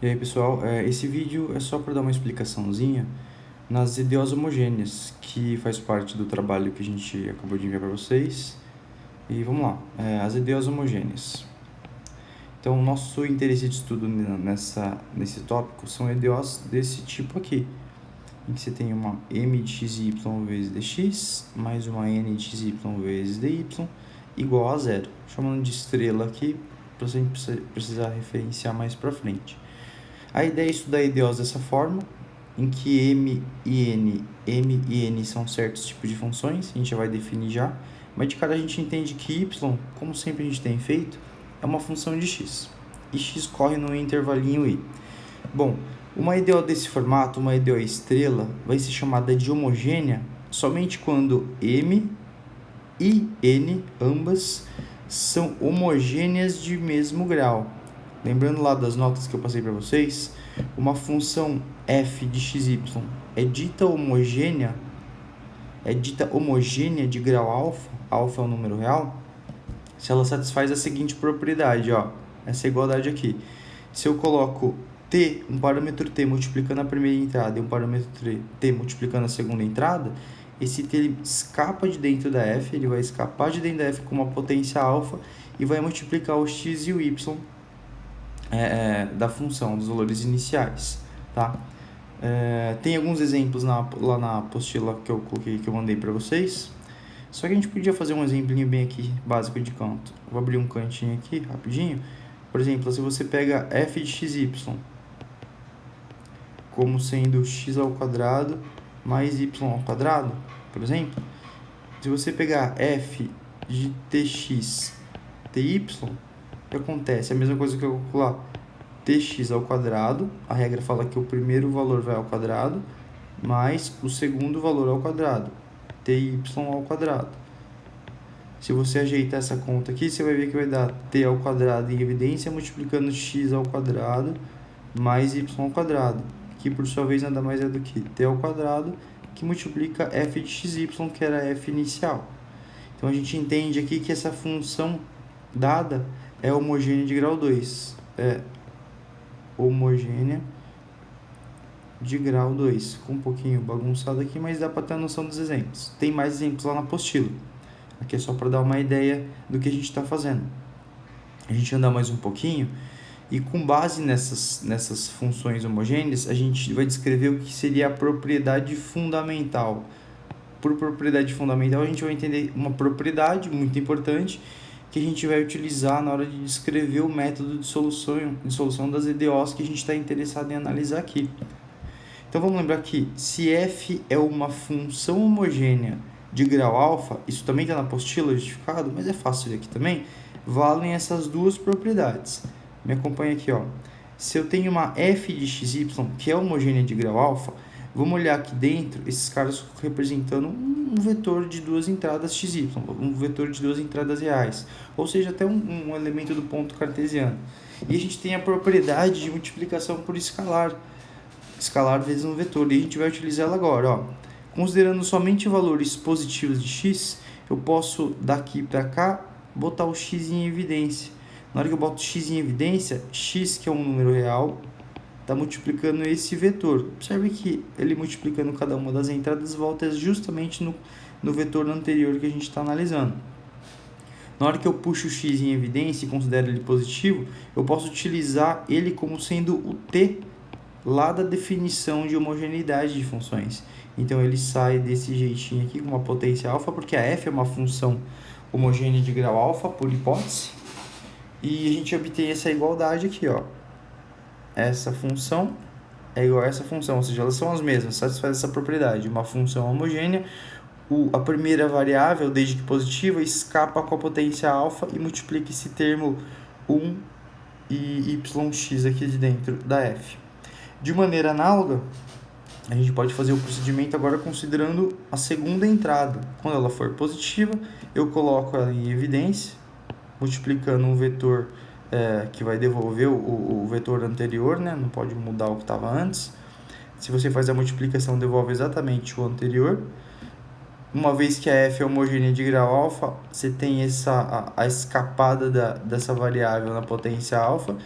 E aí pessoal, esse vídeo é só para dar uma explicaçãozinha nas EDOs homogêneas, que faz parte do trabalho que a gente acabou de enviar para vocês. E vamos lá, as EDOs homogêneas. Então, o nosso interesse de estudo nesse tópico são EDOs desse tipo aqui, em que você tem uma m de xy vezes dx, mais uma n de xy vezes dy, igual a zero, chamando de estrela aqui, para a gente precisar referenciar mais para frente. A ideia é estudar EDOs dessa forma, em que m e n são certos tipos de funções, a gente já vai definir já, mas de cara a gente entende que y, como sempre a gente tem feito, é uma função de x, e x corre no intervalinho i. Bom, uma EDO desse formato, uma EDO estrela, vai ser chamada de homogênea somente quando m e n, ambas, são homogêneas de mesmo grau. Lembrando lá das notas que eu passei para vocês, uma função f de xy é dita homogênea de grau alfa, alfa é um número real, se ela satisfaz a seguinte propriedade, ó, essa igualdade aqui. Se eu coloco t, um parâmetro t multiplicando a primeira entrada e um parâmetro t multiplicando a segunda entrada, esse t ele escapa de dentro da f, ele vai escapar de dentro da f com uma potência alfa e vai multiplicar o x e o y da função, dos valores iniciais, tá? Tem alguns exemplos lá na apostila que eu coloquei, que eu mandei para vocês. Só que a gente podia fazer um exemplinho bem aqui, básico de canto. Vou abrir um cantinho aqui, rapidinho. Por exemplo, se você pega f de xy como sendo x ao quadrado mais y ao quadrado, por exemplo. Se você pegar f de tx, ty, o que acontece? É a mesma coisa que eu calcular tx ao quadrado, a regra fala que o primeiro valor vai ao quadrado, mais o segundo valor ao quadrado, ty ao quadrado. Se você ajeitar essa conta aqui, você vai ver que vai dar t ao quadrado em evidência, multiplicando x ao quadrado mais y ao quadrado, que por sua vez nada mais é do que t ao quadrado, que multiplica f de xy, que era f inicial. Então a gente entende aqui que essa função dada é homogênea de grau 2. É homogênea de grau 2. Ficou um pouquinho bagunçado aqui, mas dá para ter a noção dos exemplos. Tem mais exemplos lá na apostila. Aqui é só para dar uma ideia do que a gente está fazendo. A gente anda mais um pouquinho e com base nessas funções homogêneas, a gente vai descrever o que seria a propriedade fundamental. Por propriedade fundamental, a gente vai entender uma propriedade muito importante que a gente vai utilizar na hora de descrever o método de solução das EDOs que a gente está interessado em analisar aqui. Então vamos lembrar que se f é uma função homogênea de grau alfa, isso também está na apostila justificado, mas é fácil aqui também, valem essas duas propriedades. Me acompanha aqui, ó. Se eu tenho uma f de xy que é homogênea de grau alfa, vamos olhar aqui dentro, esses caras representando um vetor de duas entradas xy, um vetor de duas entradas reais, ou seja, até um elemento do ponto cartesiano. E a gente tem a propriedade de multiplicação por escalar vezes um vetor, e a gente vai utilizar ela agora, ó. Considerando somente valores positivos de x, eu posso daqui para cá botar o x em evidência. Na hora que eu boto x em evidência, x, que é um número real, está multiplicando esse vetor. Observe que ele multiplicando cada uma das entradas volta justamente no vetor anterior que a gente está analisando. Na hora que eu puxo o x em evidência e considero ele positivo, eu posso utilizar ele como sendo o t lá da definição de homogeneidade de funções. Então ele sai desse jeitinho aqui com uma potência alfa, porque a f é uma função homogênea de grau alfa, por hipótese, e a gente obtém essa igualdade aqui, ó. Essa função é igual a essa função, ou seja, elas são as mesmas, satisfaz essa propriedade. Uma função homogênea, a primeira variável, desde que positiva, escapa com a potência alfa e multiplica esse termo 1 e yx aqui de dentro da f. De maneira análoga, a gente pode fazer o procedimento agora considerando a segunda entrada. Quando ela for positiva, eu coloco ela em evidência, multiplicando um vetor que vai devolver o vetor anterior, né? Não pode mudar o que estava antes. Se você faz a multiplicação, devolve exatamente o anterior. Uma vez que a f é homogênea de grau alfa, você tem a escapada dessa variável na potência alfa.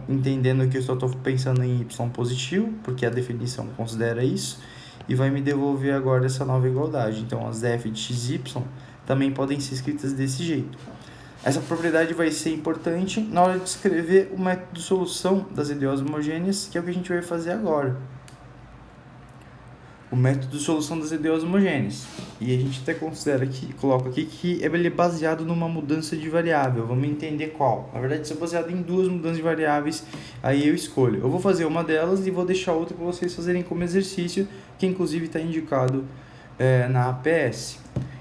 entendendo que eu só estou pensando em y positivo, porque a definição considera isso, e vai me devolver agora essa nova igualdade. Então, as f de xy também podem ser escritas desse jeito. Essa propriedade vai ser importante na hora de escrever o método de solução das EDOs homogêneas, que é o que a gente vai fazer agora. O método de solução das EDOs homogêneas. E a gente até considera aqui, coloca aqui que ele é baseado numa mudança de variável. Vamos entender qual. Na verdade, isso é baseado em duas mudanças de variáveis, aí eu escolho. Eu vou fazer uma delas e vou deixar outra para vocês fazerem como exercício, que inclusive está indicado na APS.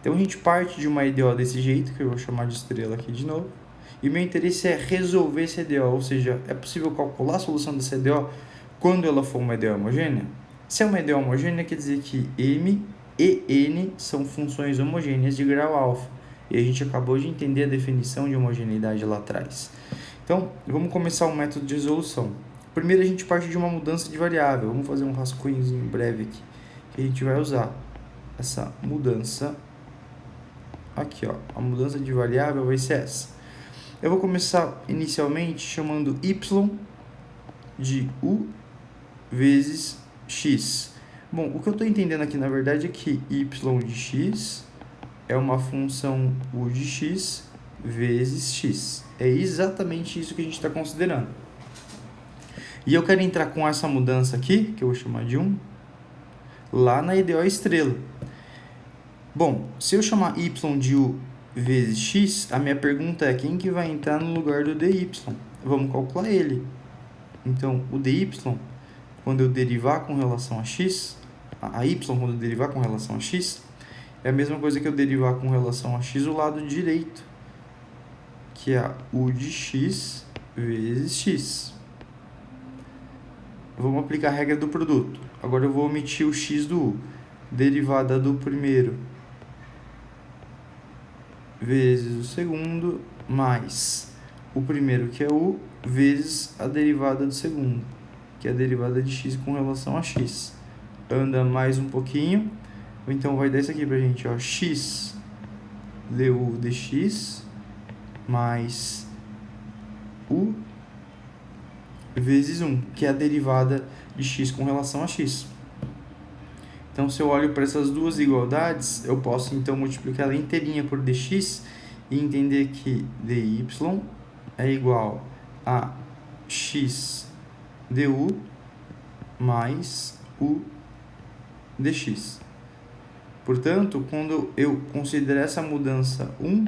Então a gente parte de uma EDO desse jeito, que eu vou chamar de estrela aqui de novo. E meu interesse é resolver essa EDO, ou seja, é possível calcular a solução dessa EDO quando ela for uma EDO homogênea? Se é uma EDO homogênea, quer dizer que M e N são funções homogêneas de grau alfa. E a gente acabou de entender a definição de homogeneidade lá atrás. Então, vamos começar o método de resolução. Primeiro, a gente parte de uma mudança de variável. Vamos fazer um rascunhozinho breve aqui, que a gente vai usar essa mudança aqui, ó. A mudança de variável vai ser essa. Eu vou começar inicialmente chamando y de u vezes x. Bom, o que eu estou entendendo aqui, na verdade, é que y de x é uma função u de x vezes x. É exatamente isso que a gente está considerando. E eu quero entrar com essa mudança aqui, que eu vou chamar de 1, lá na EDO estrela. Bom, se eu chamar y de u vezes x, a minha pergunta é quem que vai entrar no lugar do dy? Vamos calcular ele. Então, o dy, quando eu derivar com relação a x, a y quando eu derivar com relação a x, é a mesma coisa que eu derivar com relação a x o lado direito, que é u de x vezes x. Vamos aplicar a regra do produto. Agora eu vou omitir o x do u. Derivada do primeiro vezes o segundo, mais o primeiro, que é u, vezes a derivada do segundo, que é a derivada de x com relação a x. Anda mais um pouquinho, então vai dar isso aqui pra gente, ó, x du dx mais u vezes 1, que é a derivada de x com relação a x. Então, se eu olho para essas duas igualdades, eu posso então multiplicar ela inteirinha por dx e entender que dy é igual a x du mais u dx. Portanto, quando eu considerar essa mudança 1,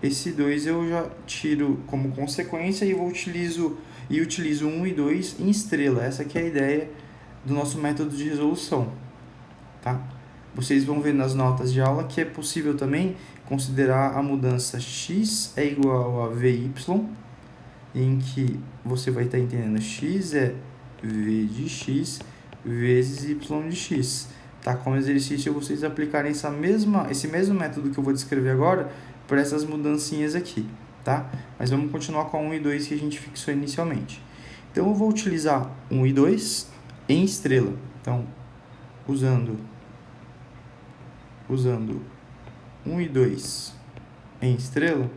esse 2 eu já tiro como consequência e eu utilizo 1 e 2 em estrela. Essa aqui é a ideia do nosso método de resolução. Tá? Vocês vão ver nas notas de aula que é possível também considerar a mudança x é igual a vy, em que você vai estar entendendo x é v de x vezes y de x. Tá? Como exercício, vocês aplicarem esse mesmo método que eu vou descrever agora para essas mudancinhas aqui. Tá? Mas vamos continuar com a 1 e 2 que a gente fixou inicialmente. Então, eu vou utilizar 1 e 2 em estrela. Então, usando 1 e 2 em estrela,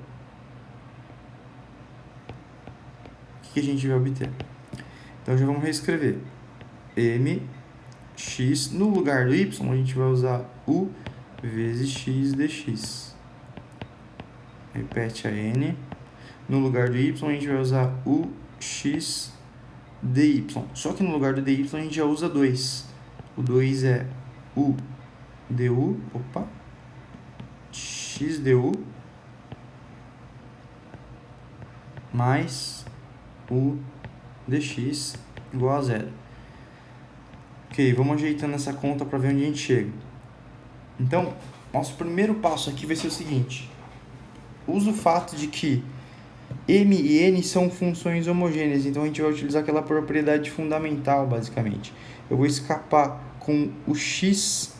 o que a gente vai obter? Então, já vamos reescrever. Mx, no lugar do y, a gente vai usar u vezes x dx. Repete a n. No lugar do y, a gente vai usar u x dy. Só que no lugar do dy, a gente já usa 2. O 2 é u du, x du mais u dx igual a 0. Ok, vamos ajeitando essa conta para ver onde a gente chega. Então, nosso primeiro passo aqui vai ser o seguinte. Usa o fato de que m e n são funções homogêneas, então a gente vai utilizar aquela propriedade fundamental, basicamente. Eu vou escapar com o x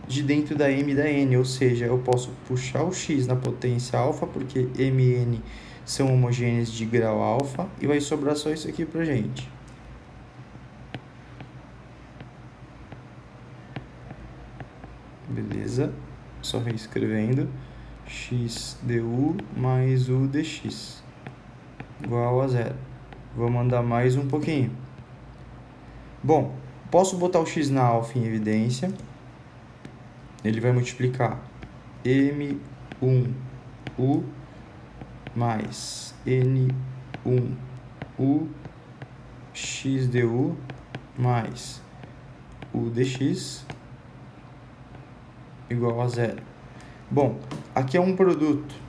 de dentro da m e da n, ou seja, eu posso puxar o x na potência alfa, porque m e n são homogêneas de grau alfa, e vai sobrar só isso aqui pra gente. Beleza? Só reescrevendo. X du mais u dx igual a 0. Vamos andar mais um pouquinho. Bom, posso botar o x na alfa em evidência. Ele vai multiplicar M1U mais N1U x du mais u dx igual a zero. Bom, aqui é um produto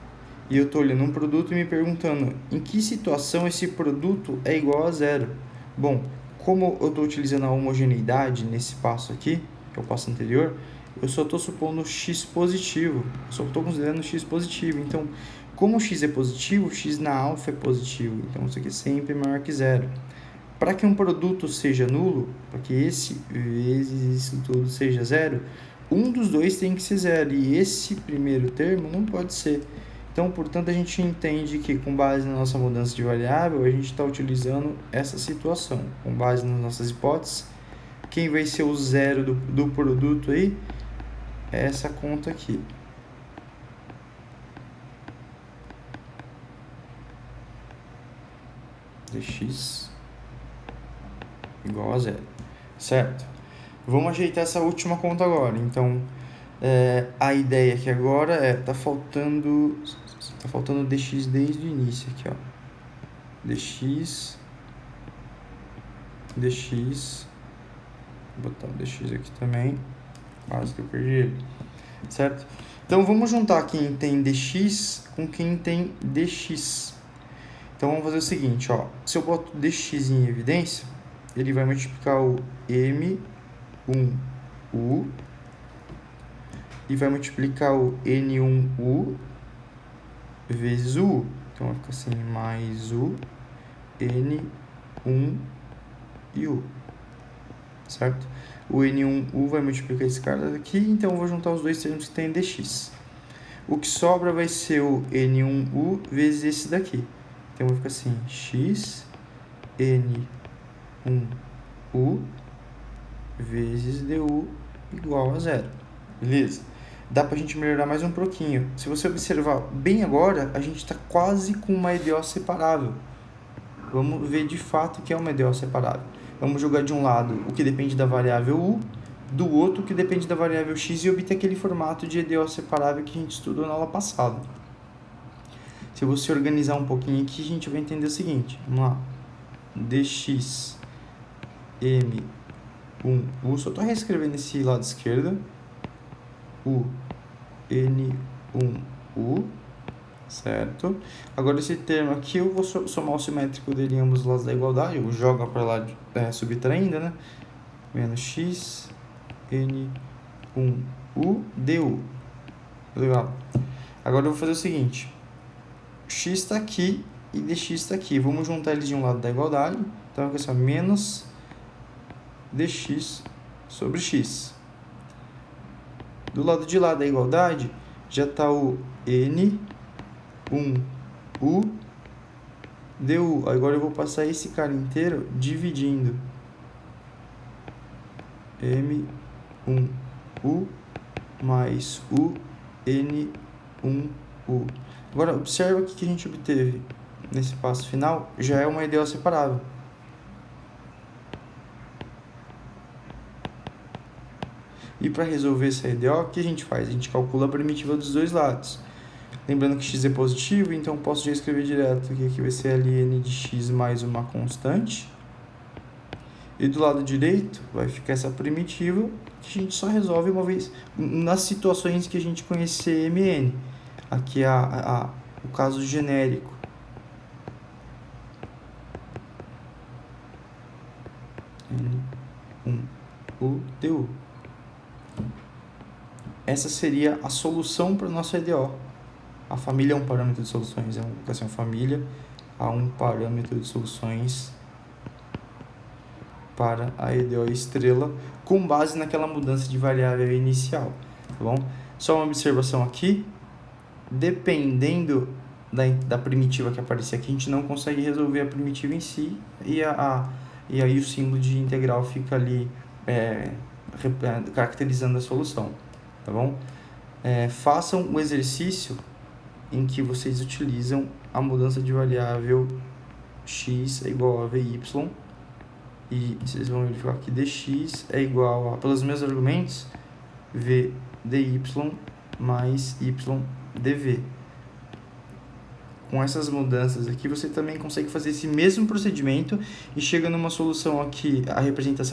e eu estou olhando um produto e me perguntando em que situação esse produto é igual a zero. Bom, como eu estou utilizando a homogeneidade nesse passo aqui, que é o passo anterior, eu só estou supondo x positivo, eu só estou considerando x positivo. Então, como x é positivo, x na alfa é positivo, então isso aqui é sempre maior que zero. Para que um produto seja nulo, para que esse vezes isso tudo seja zero, um dos dois tem que ser zero, e esse primeiro termo não pode ser. Então, portanto, a gente entende que, com base na nossa mudança de variável, a gente está utilizando essa situação. Com base nas nossas hipóteses, quem vai ser o zero do produto aí é essa conta aqui. Dx igual a zero, certo? Vamos ajeitar essa última conta agora. Então, a ideia aqui agora tá faltando dx desde o início aqui, ó. dx, vou botar o dx aqui também, quase que eu perdi ele, certo? Então, vamos juntar quem tem dx com quem tem dx. Então, vamos fazer o seguinte, ó. Se eu boto dx em evidência, ele vai multiplicar o M1U e vai multiplicar o N1U vezes o U. Então, vai ficar assim, mais U, N1 e U, certo? O N1U vai multiplicar esse cara daqui, então eu vou juntar os dois termos que tem dx. O que sobra vai ser o N1U vezes esse daqui. Então, vai ficar assim, x, N1U vezes du igual a zero. Beleza? Dá pra gente melhorar mais um pouquinho. Se você observar bem agora, a gente está quase com uma EDO separável. Vamos ver de fato o que é uma EDO separável. Vamos jogar de um lado o que depende da variável u, do outro o que depende da variável x e obter aquele formato de EDO separável que a gente estudou na aula passada. Se você organizar um pouquinho aqui, a gente vai entender o seguinte. Vamos lá. dx M1U, só estou reescrevendo esse lado esquerdo. U N1U, certo? Agora esse termo aqui eu vou somar o simétrico dele em ambos os lados da igualdade, eu jogo para lá subtraindo, né? Menos x N1U du. Legal. Agora eu vou fazer o seguinte. X está aqui e dx está aqui. Vamos juntar eles de um lado da igualdade. Então vai ser menos dx sobre x. Do lado de lá da igualdade, já está o N1U du. Agora eu vou passar esse cara inteiro dividindo. M1U mais o N1U. Agora, observa o que a gente obteve nesse passo final. Já é uma EDO separável. E para resolver essa EDO, o que a gente faz? A gente calcula a primitiva dos dois lados. Lembrando que x é positivo, então posso já escrever direto que aqui vai ser ln de x mais uma constante. E do lado direito vai ficar essa primitiva, que a gente só resolve uma vez nas situações que a gente conhecer mn. Aqui é o caso genérico. N1U du. Essa seria a solução para a nossa EDO. A família é um parâmetro de soluções, a família há um parâmetro de soluções para a EDO estrela com base naquela mudança de variável inicial, tá bom? Só uma observação aqui, dependendo da primitiva que aparecer aqui, a gente não consegue resolver a primitiva em si e aí o símbolo de integral fica ali caracterizando a solução, tá bom? Façam o exercício em que vocês utilizam a mudança de variável x é igual a vy, e vocês vão verificar que dx é igual a, pelos meus argumentos, v dy mais y dv. Com essas mudanças aqui, você também consegue fazer esse mesmo procedimento e chega numa solução aqui, a representação